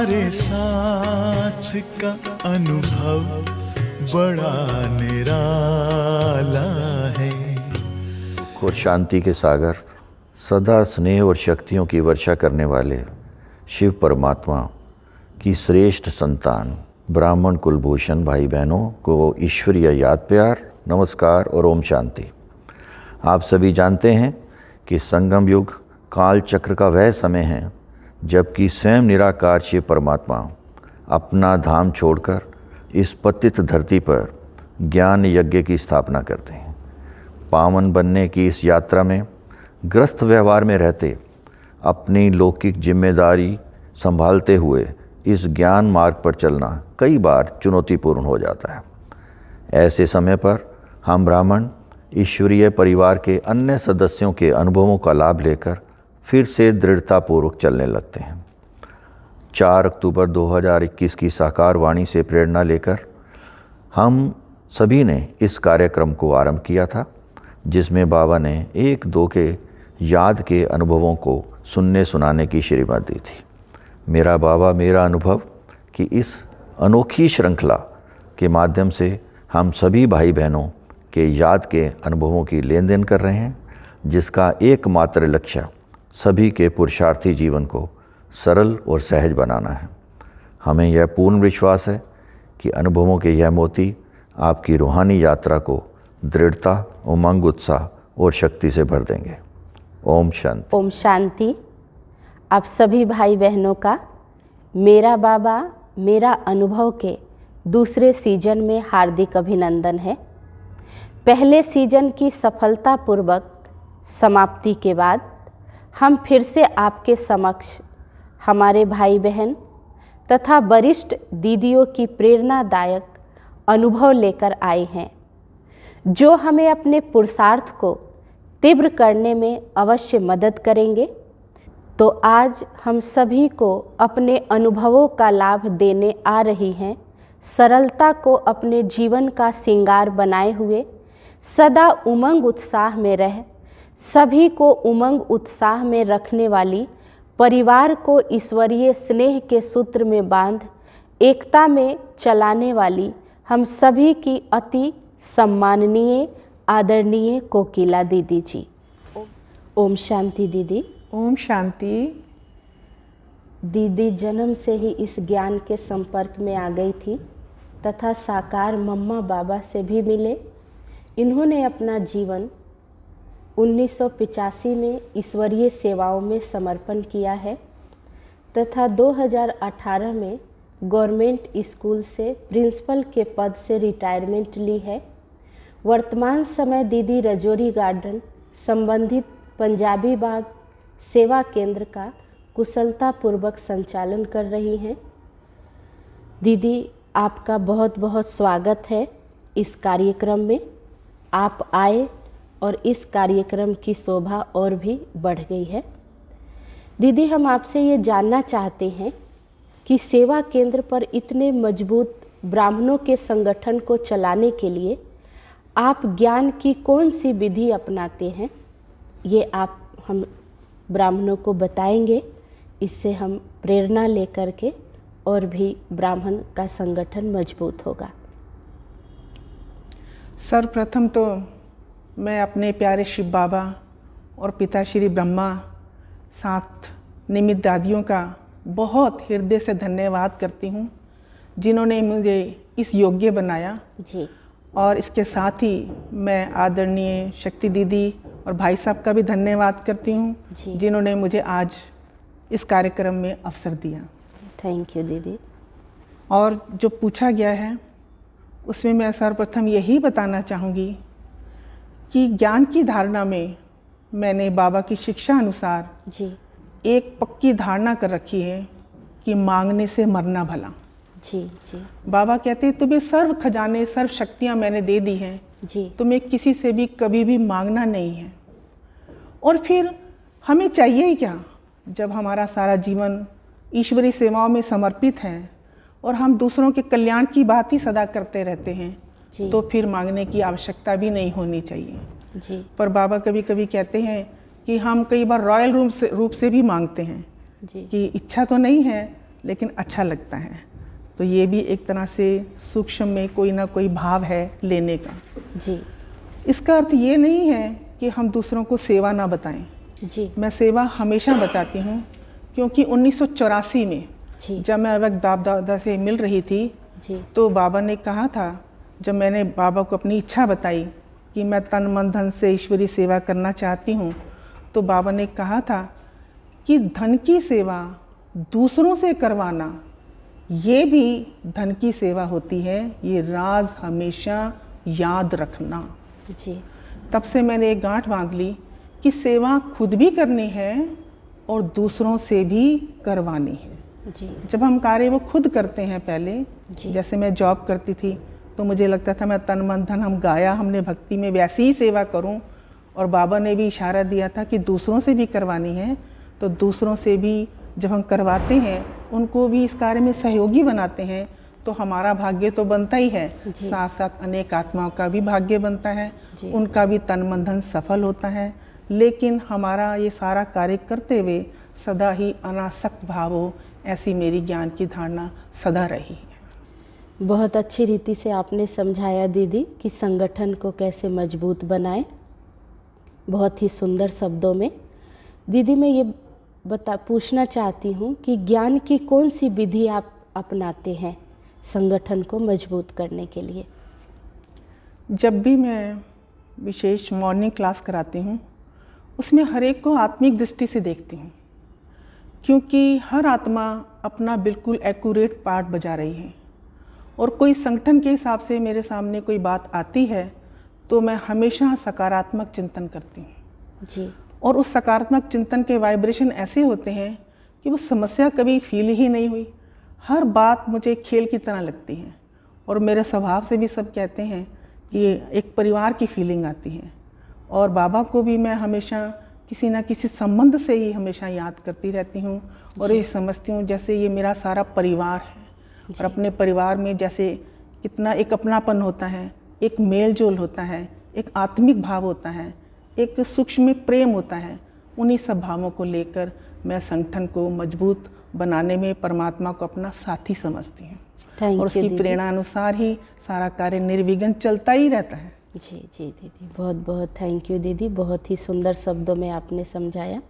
तुम्हारे साथ का अनुभव बड़ा निराला है। और शांति के सागर, सदा स्नेह और शक्तियों की वर्षा करने वाले शिव परमात्मा की श्रेष्ठ संतान ब्राह्मण कुलभूषण भाई बहनों को ईश्वरीय याद, प्यार, नमस्कार और ओम शांति। आप सभी जानते हैं कि संगम युग काल चक्र का वह समय है जबकि स्वयं निराकार शिव परमात्मा अपना धाम छोड़कर इस पतित धरती पर ज्ञान यज्ञ की स्थापना करते हैं। पावन बनने की इस यात्रा में ग्रस्त व्यवहार में रहते अपनी लौकिक जिम्मेदारी संभालते हुए इस ज्ञान मार्ग पर चलना कई बार चुनौतीपूर्ण हो जाता है। ऐसे समय पर हम ब्राह्मण ईश्वरीय परिवार के अन्य सदस्यों के अनुभवों का लाभ लेकर फिर से दृढ़तापूर्वक चलने लगते हैं। 4 अक्टूबर 2021 की साकार वाणी से प्रेरणा लेकर हम सभी ने इस कार्यक्रम को आरंभ किया था, जिसमें बाबा ने 1-2 के याद के अनुभवों को सुनने सुनाने की श्रीमत दी थी। मेरा बाबा मेरा अनुभव की इस अनोखी श्रृंखला के माध्यम से हम सभी भाई बहनों के याद के अनुभवों की लेन देन कर रहे हैं, जिसका एकमात्र लक्ष्य सभी के पुरुषार्थी जीवन को सरल और सहज बनाना है। हमें यह पूर्ण विश्वास है कि अनुभवों के यह मोती आपकी रूहानी यात्रा को दृढ़ता, उमंग, उत्साह और शक्ति से भर देंगे। ओम शांति। ओम शांति। आप सभी भाई बहनों का मेरा बाबा मेरा अनुभव के दूसरे सीजन में हार्दिक अभिनंदन है। पहले सीजन की सफलतापूर्वक समाप्ति के बाद हम फिर से आपके समक्ष हमारे भाई बहन तथा वरिष्ठ दीदियों की प्रेरणादायक अनुभव लेकर आए हैं, जो हमें अपने पुरुषार्थ को तीव्र करने में अवश्य मदद करेंगे। तो आज हम सभी को अपने अनुभवों का लाभ देने आ रही हैं सरलता को अपने जीवन का श्रृंगार बनाए हुए सदा उमंग उत्साह में रह सभी को उमंग उत्साह में रखने वाली, परिवार को ईश्वरीय स्नेह के सूत्र में बांध एकता में चलाने वाली हम सभी की अति सम्माननीय आदरणीय कोकिला दीदी जी। ओम शांति दीदी। ओम शांति। दीदी जन्म से ही इस ज्ञान के संपर्क में आ गई थी तथा साकार मम्मा बाबा से भी मिले। इन्होंने अपना जीवन 1985 में ईश्वरीय सेवाओं में समर्पण किया है तथा 2018 में गवर्नमेंट स्कूल से प्रिंसिपल के पद से रिटायरमेंट ली है। वर्तमान समय दीदी रजौरी गार्डन संबंधित पंजाबी बाग सेवा केंद्र का कुशलतापूर्वक संचालन कर रही हैं। दीदी आपका बहुत बहुत स्वागत है इस कार्यक्रम में। आप आए और इस कार्यक्रम की शोभा और भी बढ़ गई है। दीदी हम आपसे ये जानना चाहते हैं कि सेवा केंद्र पर इतने मजबूत ब्राह्मणों के संगठन को चलाने के लिए आप ज्ञान की कौन सी विधि अपनाते हैं, ये आप हम ब्राह्मणों को बताएंगे। इससे हम प्रेरणा लेकर के और भी ब्राह्मण का संगठन मजबूत होगा। सर्वप्रथम तो मैं अपने प्यारे शिव बाबा और पिता श्री ब्रह्मा साथ निमित्त दादियों का बहुत हृदय से धन्यवाद करती हूँ, जिन्होंने मुझे इस योग्य बनाया जी। और इसके साथ ही मैं आदरणीय शक्ति दीदी और भाई साहब का भी धन्यवाद करती हूँ, जिन्होंने मुझे आज इस कार्यक्रम में अवसर दिया। थैंक यू दीदी। और जो पूछा गया है उसमें मैं सर्वप्रथम यही बताना चाहूँगी कि ज्ञान की धारणा में मैंने बाबा की शिक्षा अनुसार जी एक पक्की धारणा कर रखी है कि मांगने से मरना भला। जी जी। बाबा कहते हैं तुम्हें सर्व खजाने सर्व शक्तियाँ मैंने दे दी हैं जी, तुम्हें किसी से भी कभी भी मांगना नहीं है। और फिर हमें चाहिए ही क्या, जब हमारा सारा जीवन ईश्वरीय सेवाओं में समर्पित है और हम दूसरों के कल्याण की बात ही सदा करते रहते हैं, तो फिर मांगने की आवश्यकता भी नहीं होनी चाहिए जी। पर बाबा कभी कभी कहते हैं कि हम कई बार रॉयल रूप से भी मांगते हैं जी। कि इच्छा तो नहीं है लेकिन अच्छा लगता है। तो ये भी एक तरह से सूक्ष्म में कोई ना कोई भाव है लेने का। जी इसका अर्थ ये नहीं है कि हम दूसरों को सेवा ना बताएं। जी मैं सेवा हमेशा बताती हूँ, क्योंकि 1984 में जी जब मैं वक्त बाप दादा से मिल रही थी जी तो बाबा ने कहा था, जब मैंने बाबा को अपनी इच्छा बताई कि मैं तन मन धन से ईश्वरीय सेवा करना चाहती हूँ, तो बाबा ने कहा था कि धन की सेवा दूसरों से करवाना ये भी धन की सेवा होती है, ये राज हमेशा याद रखना। जी तब से मैंने एक गांठ बांध ली कि सेवा खुद भी करनी है और दूसरों से भी करवानी है। जी जब हम कार्य वो खुद करते हैं पहले, जी। जैसे मैं जॉब करती थी तो मुझे लगता था मैं तन मन धन हम गाया हमने भक्ति में वैसी ही सेवा करूं, और बाबा ने भी इशारा दिया था कि दूसरों से भी करवानी है। तो दूसरों से भी जब हम करवाते हैं, उनको भी इस कार्य में सहयोगी बनाते हैं, तो हमारा भाग्य तो बनता ही है, साथ साथ अनेक आत्माओं का भी भाग्य बनता है, उनका भी तन मन धन सफल होता है। लेकिन हमारा ये सारा कार्य करते हुए सदा ही अनासक्त भाव हो, ऐसी मेरी ज्ञान की धारणा सदा रही है। बहुत अच्छी रीति से आपने समझाया दीदी कि संगठन को कैसे मजबूत बनाएं, बहुत ही सुंदर शब्दों में। दीदी मैं ये पूछना चाहती हूँ कि ज्ञान की कौन सी विधि आप अपनाते हैं संगठन को मजबूत करने के लिए? जब भी मैं विशेष मॉर्निंग क्लास कराती हूँ, उसमें हर एक को आत्मिक दृष्टि से देखती हूँ, क्योंकि हर आत्मा अपना बिल्कुल एक्यूरेट पार्ट बजा रही है। और कोई संगठन के हिसाब से मेरे सामने कोई बात आती है तो मैं हमेशा सकारात्मक चिंतन करती हूँ जी। और उस सकारात्मक चिंतन के वाइब्रेशन ऐसे होते हैं कि वो समस्या कभी फील ही नहीं हुई। हर बात मुझे खेल की तरह लगती है, और मेरे स्वभाव से भी सब कहते हैं कि एक परिवार की फीलिंग आती है। और बाबा को भी मैं हमेशा किसी ना किसी संबंध से ही हमेशा याद करती रहती हूँ, और ये समझती हूँ जैसे ये मेरा सारा परिवार है। और अपने परिवार में जैसे कितना एक अपनापन होता है, एक मेल जोल होता है, एक आत्मिक भाव होता है, एक सूक्ष्म प्रेम होता है। उन्हीं सब भावों को लेकर मैं संगठन को मजबूत बनाने में परमात्मा को अपना साथी समझती हूँ, और उसकी प्रेरणा अनुसार ही सारा कार्य निर्विघ्न चलता ही रहता है। जी जी दीदी, बहुत बहुत थैंक यू दीदी, बहुत ही सुंदर शब्दों में आपने समझाया।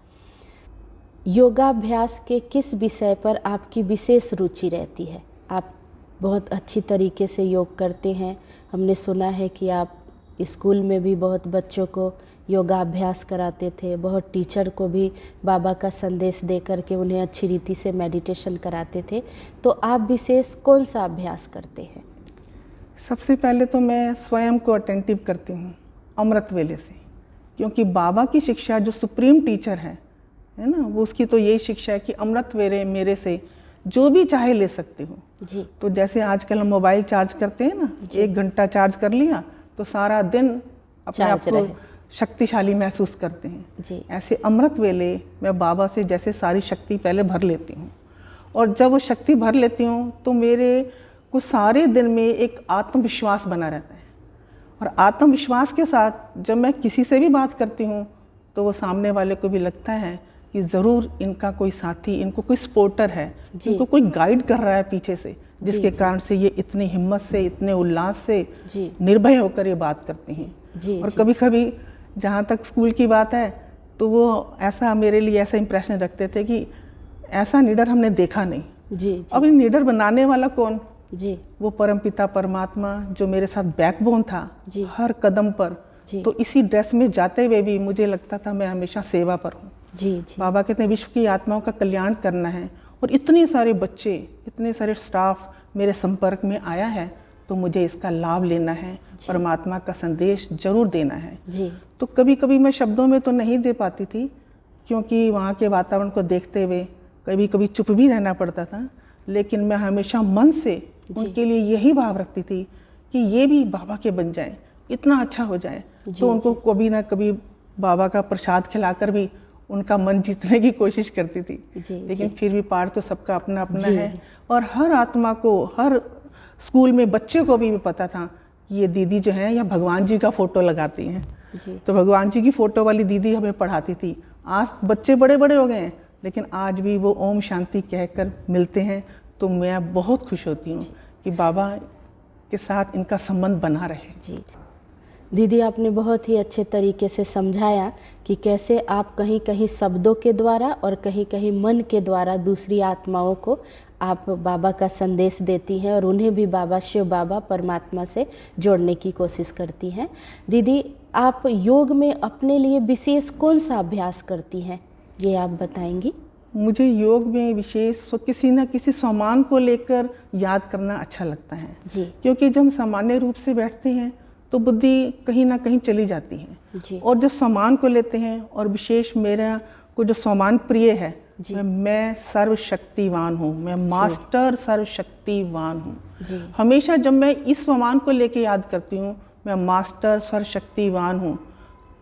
योगाभ्यास के किस विषय पर आपकी विशेष रुचि रहती है? आप बहुत अच्छी तरीके से योग करते हैं, हमने सुना है कि आप स्कूल में भी बहुत बच्चों को योगाभ्यास कराते थे, बहुत टीचर को भी बाबा का संदेश दे करके उन्हें अच्छी रीति से मेडिटेशन कराते थे। तो आप विशेष कौन सा अभ्यास करते हैं? सबसे पहले तो मैं स्वयं को अटेंटिव करती हूँ अमृत वेले से, क्योंकि बाबा की शिक्षा जो सुप्रीम टीचर है ना, वो उसकी तो यही शिक्षा है कि अमृत वेले मेरे से जो भी चाहे ले सकते हो। जी। तो जैसे आजकल हम मोबाइल चार्ज करते हैं ना, 1 घंटा चार्ज कर लिया तो सारा दिन अपने आप को शक्तिशाली महसूस करते हैं। जी। ऐसे अमृत वेले मैं बाबा से जैसे सारी शक्ति पहले भर लेती हूँ, और जब वो शक्ति भर लेती हूँ तो मेरे को सारे दिन में एक आत्मविश्वास बना रहता है। और आत्मविश्वास के साथ जब मैं किसी से भी बात करती हूँ तो वो सामने वाले को भी लगता है कि ज़रूर इनका कोई साथी, इनको कोई सपोर्टर है, इनको कोई गाइड कर रहा है पीछे से, जिसके कारण से ये इतनी हिम्मत से, इतने उल्लास से, निर्भय होकर ये बात करती हैं। और कभी कभी जहाँ तक स्कूल की बात है तो वो ऐसा मेरे लिए ऐसा इंप्रेशन रखते थे कि ऐसा लीडर हमने देखा नहीं। जी। अब इन लीडर बनाने वाला कौन? जी। वो परमपिता परमात्मा जो मेरे साथ बैकबोन था हर कदम पर। तो इसी ड्रेस में जाते हुए भी मुझे लगता था मैं हमेशा सेवा पर हूँ। जी। बाबा कहते हैं विश्व की आत्माओं का कल्याण करना है, और इतने सारे बच्चे, इतने सारे स्टाफ मेरे संपर्क में आया है, तो मुझे इसका लाभ लेना है, परमात्मा का संदेश जरूर देना है। जी। तो कभी कभी मैं शब्दों में तो नहीं दे पाती थी, क्योंकि वहाँ के वातावरण को देखते हुए कभी कभी चुप भी रहना पड़ता था, लेकिन मैं हमेशा मन से उनके लिए यही भाव रखती थी कि ये भी बाबा के बन जाए, इतना अच्छा हो जाए। तो उनको कभी ना कभी बाबा का प्रसाद खिलाकर भी उनका मन जीतने की कोशिश करती थी। लेकिन फिर भी पार तो सबका अपना अपना है, और हर आत्मा को, हर स्कूल में बच्चे को भी पता था कि ये दीदी जो है या भगवान जी का फोटो लगाती हैं। तो भगवान जी की फोटो वाली दीदी हमें पढ़ाती थी। आज बच्चे बड़े बड़े हो गए हैं लेकिन आज भी वो ओम शांति कहकर मिलते हैं तो मैं बहुत खुश होती हूँ कि बाबा के साथ इनका संबंध बना रहे। जी दीदी, आपने बहुत ही अच्छे तरीके से समझाया कि कैसे आप कहीं कहीं शब्दों के द्वारा और कहीं कहीं मन के द्वारा दूसरी आत्माओं को आप बाबा का संदेश देती हैं और उन्हें भी बाबा शिव बाबा परमात्मा से जोड़ने की कोशिश करती हैं। दीदी, आप योग में अपने लिए विशेष कौन सा अभ्यास करती हैं, ये आप बताएंगी? मुझे योग में विशेष किसी न किसी सामान को लेकर याद करना अच्छा लगता है जी। क्योंकि जब हम सामान्य रूप से बैठते हैं तो बुद्धि कहीं ना कहीं चली जाती है जी। और जब सामान को लेते हैं और विशेष मेरा को जो सामान प्रिय है, मैं सर्वशक्तिवान हूँ, मैं मास्टर सर्वशक्तिवान हूँ। हमेशा जब मैं इस सामान को लेके याद करती हूँ, मैं मास्टर सर्वशक्तिवान हूँ,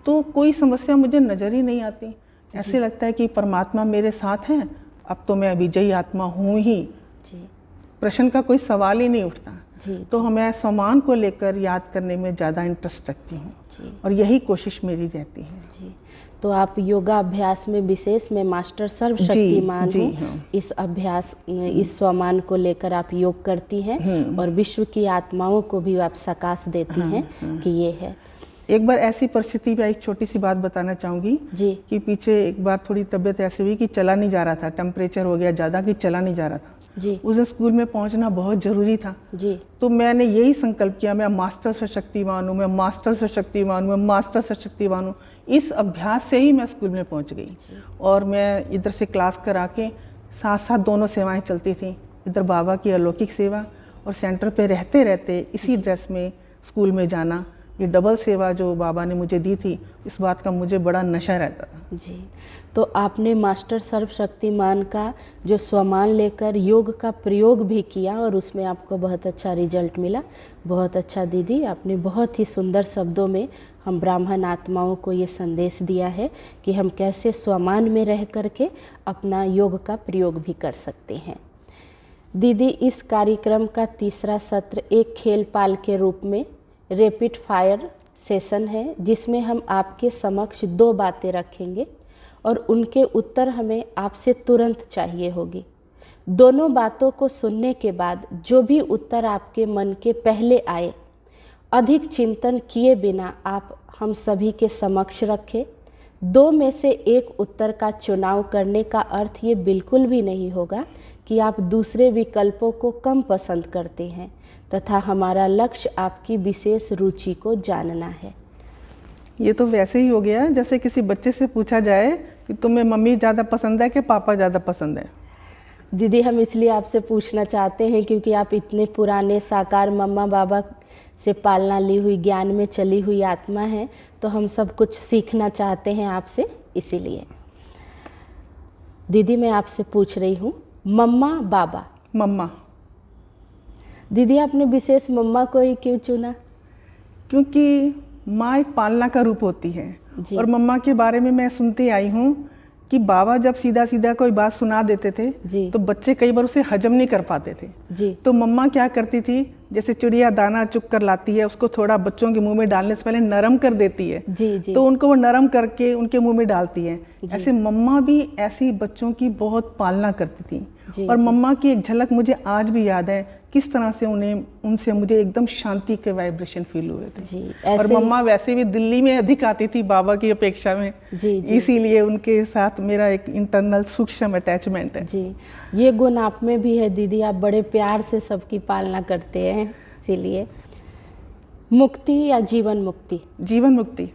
तो कोई समस्या मुझे नज़र ही नहीं आती। ऐसे लगता है कि परमात्मा मेरे साथ हैं, अब तो मैं विजयी आत्मा हूँ ही, प्रश्न का कोई सवाल ही नहीं उठता। तो मैं सामान को लेकर याद करने में ज़्यादा इंटरेस्ट रखती हूँ और यही कोशिश मेरी रहती है। जी, तो आप योगा अभ्यास में विशेष मैं मास्टर सर्वशक्तिमान हूँ, हाँ। इस अभ्यास इस स्वमान को लेकर आप योग करती हैं और विश्व की आत्माओं को भी आप सकाश देती हैं कि ये है। एक बार ऐसी परिस्थिति में एक छोटी सी बात बताना चाहूँगी कि पीछे एक बार थोड़ी तबीयत ऐसी हुई कि चला नहीं जा रहा था, टेम्परेचर हो गया ज़्यादा कि चला नहीं जा रहा था जी। उस दिन स्कूल में पहुंचना बहुत ज़रूरी था जी। तो मैंने यही संकल्प किया, मैं मास्टर सशक्तिवान हूँ, मैं मास्टर सशक्तिवान हूँ, मैं मास्टर सशक्तिवान हूँ। इस अभ्यास से ही मैं स्कूल में पहुंच गई और मैं इधर से क्लास करा के साथ साथ दोनों सेवाएं चलती थी, इधर बाबा की अलौकिक सेवा और सेंटर पे रहते रहते इसी ड्रेस में स्कूल में जाना। ये डबल सेवा जो बाबा ने मुझे दी थी, इस बात का मुझे बड़ा नशा रहता था। जी, तो आपने मास्टर सर्वशक्तिमान का जो स्वमान लेकर योग का प्रयोग भी किया और उसमें आपको बहुत अच्छा रिजल्ट मिला। बहुत अच्छा दीदी, आपने बहुत ही सुंदर शब्दों में हम ब्राह्मण आत्माओं को ये संदेश दिया है कि हम कैसे स्वमान में रह करके अपना योग का प्रयोग भी कर सकते हैं। दीदी, इस कार्यक्रम का तीसरा सत्र एक खेल पाल के रूप में रैपिड फायर सेशन है, जिसमें हम आपके समक्ष 2 बातें रखेंगे और उनके उत्तर हमें आपसे तुरंत चाहिए होगी। दोनों बातों को सुनने के बाद जो भी उत्तर आपके मन के पहले आए, अधिक चिंतन किए बिना आप हम सभी के समक्ष रखें। 2 में से एक उत्तर का चुनाव करने का अर्थ ये बिल्कुल भी नहीं होगा कि आप दूसरे विकल्पों को कम पसंद करते हैं, तथा हमारा लक्ष्य आपकी विशेष रुचि को जानना है। ये तो वैसे ही हो गया जैसे किसी बच्चे से पूछा जाए कि तुम्हें मम्मी ज़्यादा पसंद है कि पापा ज़्यादा पसंद है। दीदी, हम इसलिए आपसे पूछना चाहते हैं क्योंकि आप इतने पुराने साकार मम्मा बाबा से पालना ली हुई ज्ञान में चली हुई आत्मा हैं, तो हम सब कुछ सीखना चाहते हैं आपसे, इसीलिए। दीदी, मैं आपसे पूछ रही हूँ, मम्मा बाबा। मम्मा। दीदी, आपने विशेष मम्मा को ही क्यों चुना? क्योंकि माँ एक पालना का रूप होती है और मम्मा के बारे में मैं सुनती आई हूँ कि बाबा जब सीधा सीधा कोई बात सुना देते थे तो बच्चे कई बार उसे हजम नहीं कर पाते थे जी। तो मम्मा क्या करती थी, जैसे चिड़िया दाना चुग कर लाती है, उसको थोड़ा बच्चों के मुंह में डालने से पहले नरम कर देती है जी। तो उनको वो नरम करके उनके मुंह में डालती है। ऐसे मम्मा भी ऐसी बच्चों की बहुत पालना करती थी और मम्मा की एक झलक मुझे आज भी याद है, किस तरह से उनसे मुझे एकदम शांति के वाइब्रेशन फील हुए थे। और मम्मा वैसे भी दिल्ली में अधिक आती थी बाबा की अपेक्षा में, इसीलिए उनके साथ मेरा एक इंटरनल सूक्ष्म अटैचमेंट है। जी, ये गुण आप में भी है दीदी, आप बड़े प्यार से सबकी पालना करते हैं, इसीलिए। मुक्ति या जीवन मुक्ति? जीवन मुक्ति।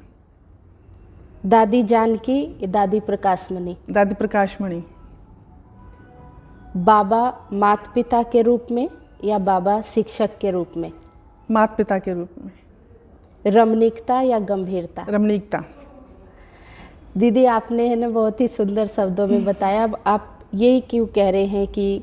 दादी जानकी या दादी प्रकाशमणि? दादी प्रकाशमणि। बाबा माता पिता के रूप में या बाबा शिक्षक के रूप में? माता पिता के रूप में। रमणीकता या गंभीरता? रमणीकता। दीदी, आपने है ना बहुत ही सुंदर शब्दों में बताया। अब आप यही क्यों कह रहे हैं कि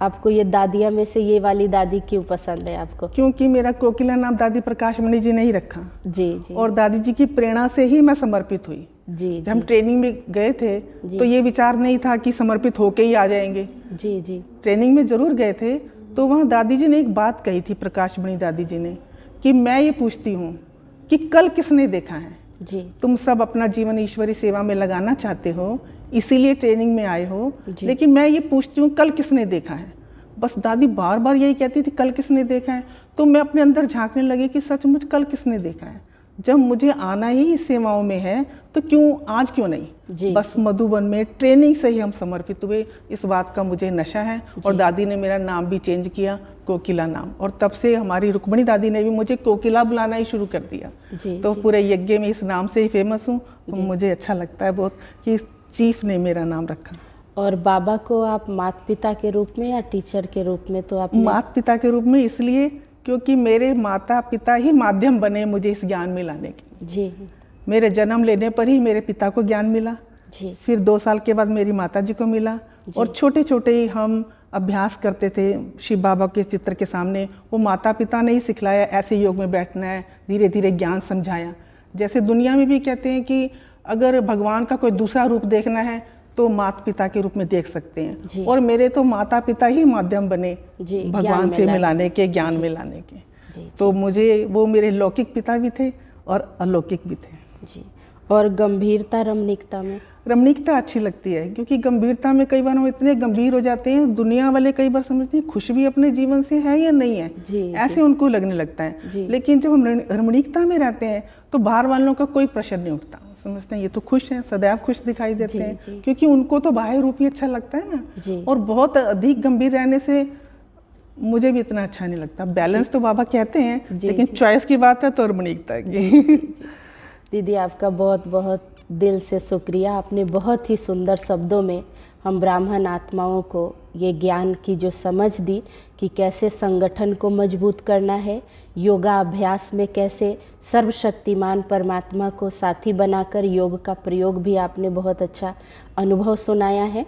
आपको ये दादियाँ में से ये वाली दादी क्यों पसंद है आपको? क्योंकि मेरा कोकिला नाम दादी प्रकाशमणि जी ने ही रखा। जी। और दादी जी की प्रेरणा से ही मैं समर्पित हुई। जब हम ट्रेनिंग में गए थे तो ये विचार नहीं था कि समर्पित होके ही आ जाएंगे। जी। ट्रेनिंग में जरूर गए थे तो वहाँ दादी जी ने एक बात कही थी, प्रकाशमणि दादी जी ने, कि मैं ये पूछती हूँ कि कल किसने देखा है? जी। तुम सब अपना जीवन ईश्वरी सेवा में लगाना चाहते हो, इसीलिए ट्रेनिंग में आए हो। जी। लेकिन मैं ये पूछती हूँ कल किसने देखा है, बस दादी बार बार यही कहती थी कल किसने देखा है। तो मैं अपने अंदर झांकने लगी कि सचमुच कल किसने देखा है। जब मुझे आना ही इस सेवाओं में है तो क्यों आज क्यों नहीं। जी। बस मधुबन में ट्रेनिंग से ही हम समर्पित हुए, इस बात का मुझे नशा है। और दादी ने मेरा नाम भी चेंज किया, कोकिला नाम, और तब से हमारी रुक्मणी दादी ने भी मुझे कोकिला बुलाना ही शुरू कर दिया। जी, तो जी। पूरे यज्ञ में इस नाम से ही फेमस हूँ। तो मुझे अच्छा लगता है बहुत कि चीफ ने मेरा नाम रखा। और बाबा को आप माता पिता के रूप में या टीचर के रूप में? तो आपने माता पिता के रूप में इसलिए क्योंकि मेरे माता पिता ही माध्यम बने मुझे इस ज्ञान में लाने के। जी मेरे जन्म लेने पर ही मेरे पिता को ज्ञान मिला, जी फिर 2 साल के बाद मेरी माता जी को मिला। और छोटे छोटे ही हम अभ्यास करते थे शिव बाबा के चित्र के सामने। वो माता पिता ने ही सिखलाया ऐसे योग में बैठना है, धीरे धीरे ज्ञान समझाया। जैसे दुनिया में भी कहते हैं कि अगर भगवान का कोई दूसरा रूप देखना है तो माता पिता के रूप में देख सकते जी। हैं। और मेरे तो माता पिता ही माध्यम बने जी, भगवान से मिलाने के, ज्ञान में लाने के। तो मुझे वो मेरे लौकिक पिता भी थे और अलौकिक भी थे। जी। और गंभीरता रमणीकता में? रमणीकता अच्छी लगती है क्योंकि गंभीरता में कई बार हम इतने गंभीर हो जाते हैं, दुनिया वाले कई बार समझते हैं खुश भी अपने जीवन से है या नहीं है। जी, ऐसे उनको लगने लगता है। जी। लेकिन जब हम रमणीकता में रहते हैं तो बाहर वालों का कोई प्रश्न नहीं उठता, समझते हैं ये तो खुश हैं, सदैव खुश दिखाई देते जी, हैं। जी। क्योंकि उनको तो बाह्य रूप ही अच्छा लगता है जी। ना। और बहुत अधिक गंभीर रहने से मुझे भी इतना अच्छा नहीं लगता। बैलेंस तो बाबा कहते हैं, जी, लेकिन जी। चॉइस की बात है तो रमणीकता की। दीदी आपका बहुत बहुत दिल से शुक्रिया। आपने बहुत ही सुंदर शब्दों में हम ब्राह्मण आत्माओं को ये ज्ञान की जो समझ दी कि कैसे संगठन को मजबूत करना है, योगा अभ्यास में कैसे सर्वशक्तिमान परमात्मा को साथी बनाकर योग का प्रयोग भी आपने बहुत अच्छा अनुभव सुनाया है।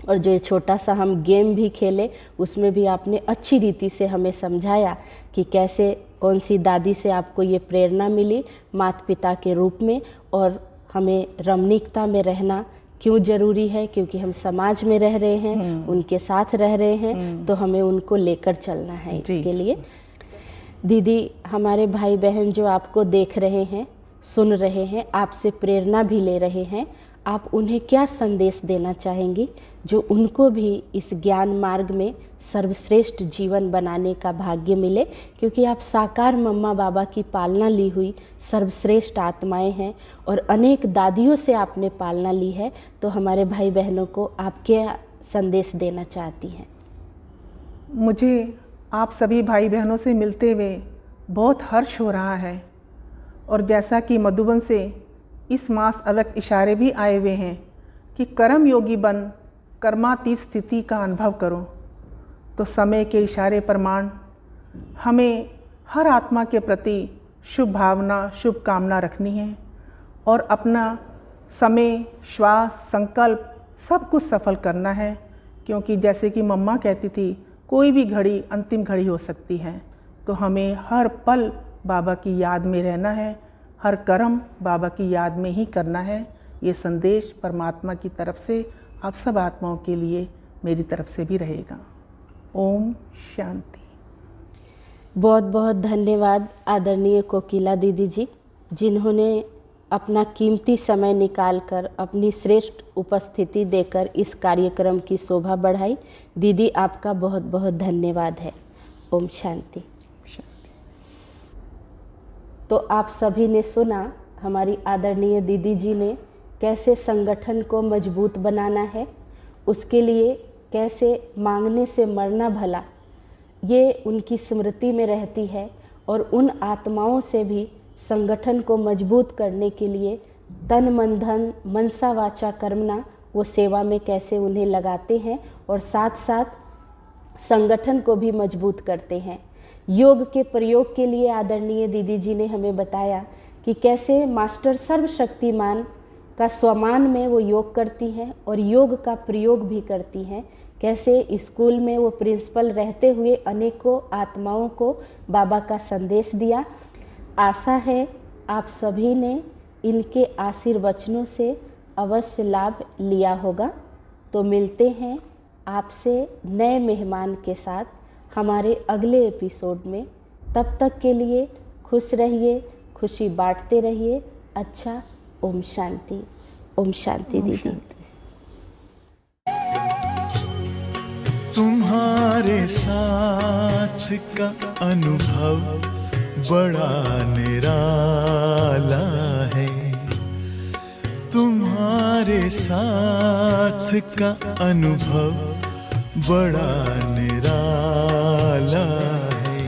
और जो ये छोटा सा हम गेम भी खेले उसमें भी आपने अच्छी रीति से हमें समझाया कि कैसे कौन सी दादी से आपको ये प्रेरणा मिली माता पिता के रूप में, और हमें रमणीकता में रहना क्यों ज़रूरी है, क्योंकि हम समाज में रह रहे हैं, उनके साथ रह रहे हैं, तो हमें उनको लेकर चलना है। इसके लिए दीदी हमारे भाई बहन जो आपको देख रहे हैं, सुन रहे हैं, आपसे प्रेरणा भी ले रहे हैं, आप उन्हें क्या संदेश देना चाहेंगी जो उनको भी इस ज्ञान मार्ग में सर्वश्रेष्ठ जीवन बनाने का भाग्य मिले? क्योंकि आप साकार मम्मा बाबा की पालना ली हुई सर्वश्रेष्ठ आत्माएं हैं और अनेक दादियों से आपने पालना ली है, तो हमारे भाई बहनों को आप क्या संदेश देना चाहती हैं? मुझे आप सभी भाई बहनों से मिलते हुए बहुत हर्ष हो रहा है। और जैसा कि मधुबन से इस मास अलग इशारे भी आए हुए हैं कि कर्म योगी बन कर्मातीत स्थिति का अनुभव करो, तो समय के इशारे प्रमाण हमें हर आत्मा के प्रति शुभ भावना, शुभ कामना रखनी है और अपना समय, श्वास, संकल्प सब कुछ सफल करना है। क्योंकि जैसे कि मम्मा कहती थी, कोई भी घड़ी अंतिम घड़ी हो सकती है, तो हमें हर पल बाबा की याद में रहना है, हर कर्म बाबा की याद में ही करना है। ये संदेश परमात्मा की तरफ से आप सब आत्माओं के लिए मेरी तरफ से भी रहेगा। ओम शांति। बहुत बहुत धन्यवाद आदरणीय कोकिला दीदी जी, जिन्होंने अपना कीमती समय निकालकर अपनी श्रेष्ठ उपस्थिति देकर इस कार्यक्रम की शोभा बढ़ाई। दीदी आपका बहुत बहुत धन्यवाद है। ओम शांति। तो आप सभी ने सुना हमारी आदरणीय दीदी जी ने कैसे संगठन को मजबूत बनाना है, उसके लिए कैसे मांगने से मरना भला ये उनकी स्मृति में रहती है, और उन आत्माओं से भी संगठन को मजबूत करने के लिए तन मन धन मनसा वाचा कर्मणा वो सेवा में कैसे उन्हें लगाते हैं और साथ साथ संगठन को भी मजबूत करते हैं। योग के प्रयोग के लिए आदरणीय दीदी जी ने हमें बताया कि कैसे मास्टर सर्वशक्तिमान का स्वमान में वो योग करती हैं और योग का प्रयोग भी करती हैं। कैसे स्कूल में वो प्रिंसिपल रहते हुए अनेकों आत्माओं को बाबा का संदेश दिया। आशा है आप सभी ने इनके आशीर्वचनों से अवश्य लाभ लिया होगा। तो मिलते हैं आपसे नए मेहमान के साथ हमारे अगले एपिसोड में। तब तक के लिए खुश रहिए, खुशी बांटते रहिए। अच्छा, ओम शांति। ओम शांति दीदी। तुम्हारे साथ का अनुभव बड़ा निराला है, तुम्हारे साथ का अनुभव बड़ा निराला है।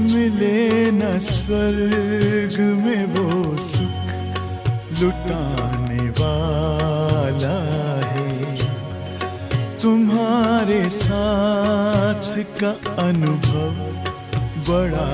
मिले न स्वर्ग में वो सुख लुटाने वाला है, तुम्हारे साथ का अनुभव बड़ा